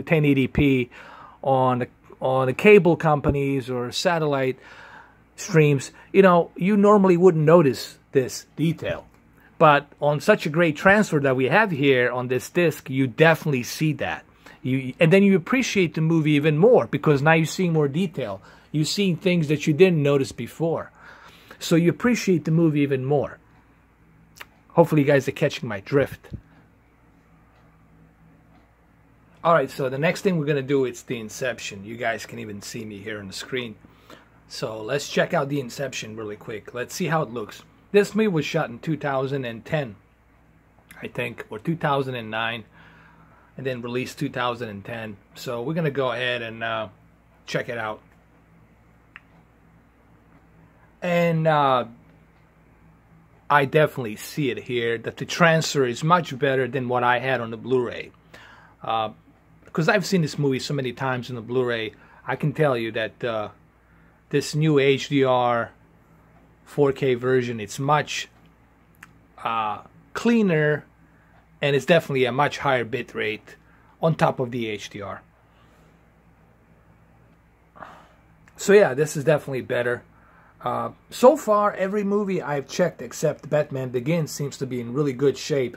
to 1080p on the cable companies or satellite streams, you know, you normally wouldn't notice this detail. But on such a great transfer that we have here on this disc, you definitely see that. And then you appreciate the movie even more because now you see more detail. You're seeing things that you didn't notice before. So you appreciate the movie even more. Hopefully you guys are catching my drift. Alright, so the next thing we're going to do is the Inception. You guys can even see me here on the screen. So let's check out the Inception really quick. Let's see how it looks. This movie was shot in 2010, I think, or 2009, and then released 2010. So we're going to go ahead and check it out. And I definitely see it here, that the transfer is much better than what I had on the Blu-ray. Because I've seen this movie so many times on the Blu-ray, I can tell you that this new HDR 4K version, it's much cleaner, and it's definitely a much higher bit rate on top of the HDR. So yeah, this is definitely better. So far, every movie I've checked except Batman Begins seems to be in really good shape.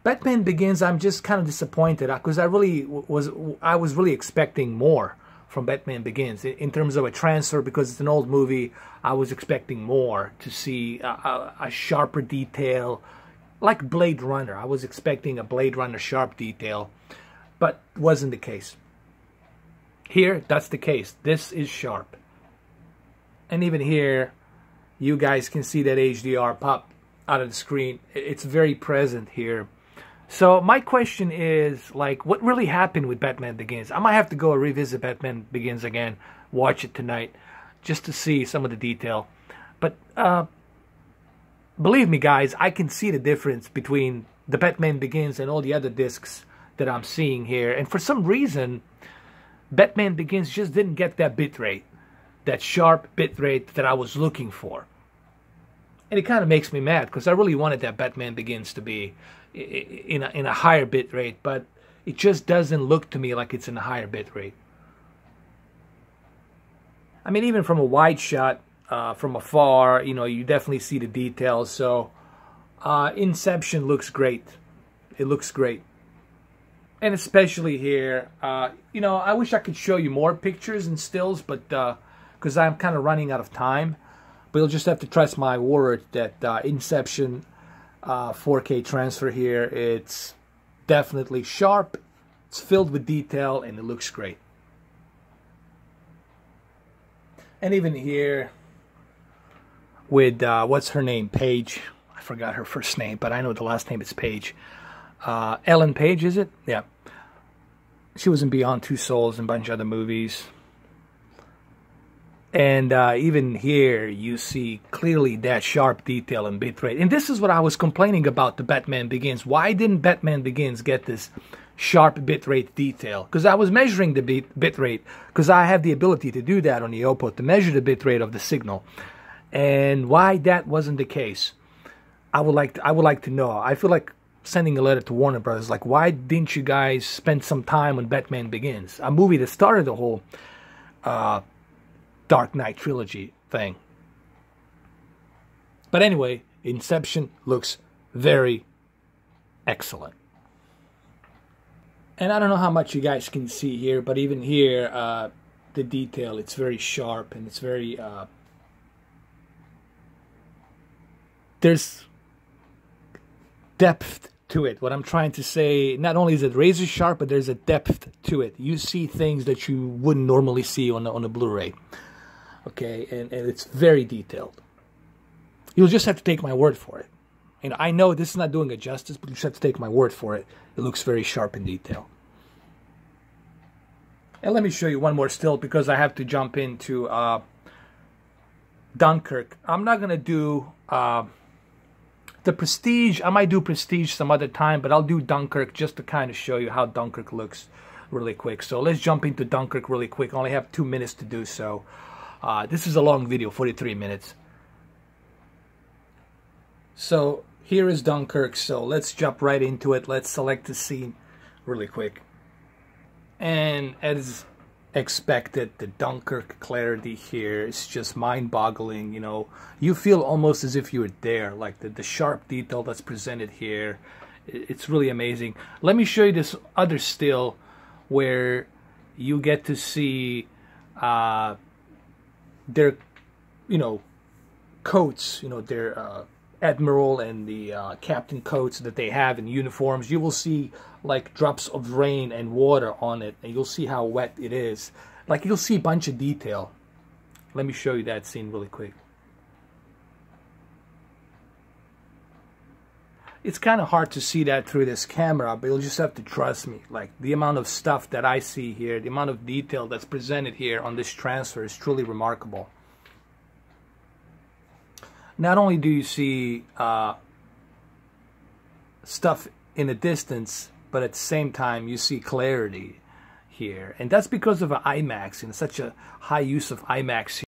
Batman Begins, I'm just kind of disappointed because I was really expecting more from Batman Begins in terms of a transfer, because it's an old movie. I was expecting more to see a sharper detail, like Blade Runner. I was expecting a Blade Runner sharp detail, but wasn't the case. Here, that's the case. This is sharp. And even here, you guys can see that HDR pop out of the screen. It's very present here. So my question is, like, what really happened with Batman Begins? I might have to go revisit Batman Begins again, watch it tonight, just to see some of the detail. But believe me, guys, I can see the difference between the Batman Begins and all the other discs that I'm seeing here. And for some reason, Batman Begins just didn't get that bit rate, that sharp bit rate that I was looking for. And it kind of makes me mad, because I really wanted that Batman Begins to be in a higher bit rate, but it just doesn't look to me like it's in a higher bit rate. I mean, even from a wide shot, from afar, you know, you definitely see the details. So Inception looks great. It looks great. And especially here, you know, I wish I could show you more pictures and stills, but because I'm kind of running out of time. But you'll just have to trust my word that Inception 4K transfer here, it's definitely sharp, it's filled with detail, and it looks great. And even here with, what's her name, Paige. I forgot her first name, but I know the last name is Paige. Ellen Page, is it? Yeah. She was in Beyond Two Souls and a bunch of other movies. And even here, you see clearly that sharp detail and bitrate. And this is what I was complaining about the Batman Begins. Why didn't Batman Begins get this sharp bitrate detail? Because I was measuring the bitrate, because I have the ability to do that on the Oppo, to measure the bitrate of the signal. And why that wasn't the case, I would like to know. I feel like sending a letter to Warner Brothers, like, why didn't you guys spend some time on Batman Begins, a movie that started the whole Dark Knight trilogy thing. But anyway, Inception looks very excellent. And I don't know how much you guys can see here, but even here, the detail, it's very sharp, and it's very there's depth to it. What I'm trying to say, not only is it razor sharp, but there's a depth to it. You see things that you wouldn't normally see on a Blu-ray. Okay, and it's very detailed. You'll just have to take my word for it. And I know this is not doing it justice, but you just have to take my word for it. It looks very sharp in detail. And let me show you one more still, because I have to jump into Dunkirk. I'm not going to do the Prestige. I might do Prestige some other time, but I'll do Dunkirk just to kind of show you how Dunkirk looks really quick. So let's jump into Dunkirk really quick. I only have 2 minutes to do so. This is a long video, 43 minutes. So here is Dunkirk. So let's jump right into it. Let's select the scene really quick. And as expected, the Dunkirk clarity here is just mind-boggling. You know, you feel almost as if you were there, like the sharp detail that's presented here. It's really amazing. Let me show you this other still where you get to see their, you know, coats, you know, their admiral and the captain coats that they have in uniforms. You will see like drops of rain and water on it, and you'll see how wet it is. Like, you'll see a bunch of detail. Let me show you that scene really quick. It's kind of hard to see that through this camera, but you'll just have to trust me. Like, the amount of stuff that I see here, the amount of detail that's presented here on this transfer is truly remarkable. Not only do you see stuff in the distance, but at the same time you see clarity here. And that's because of IMAX and such a high use of IMAX here.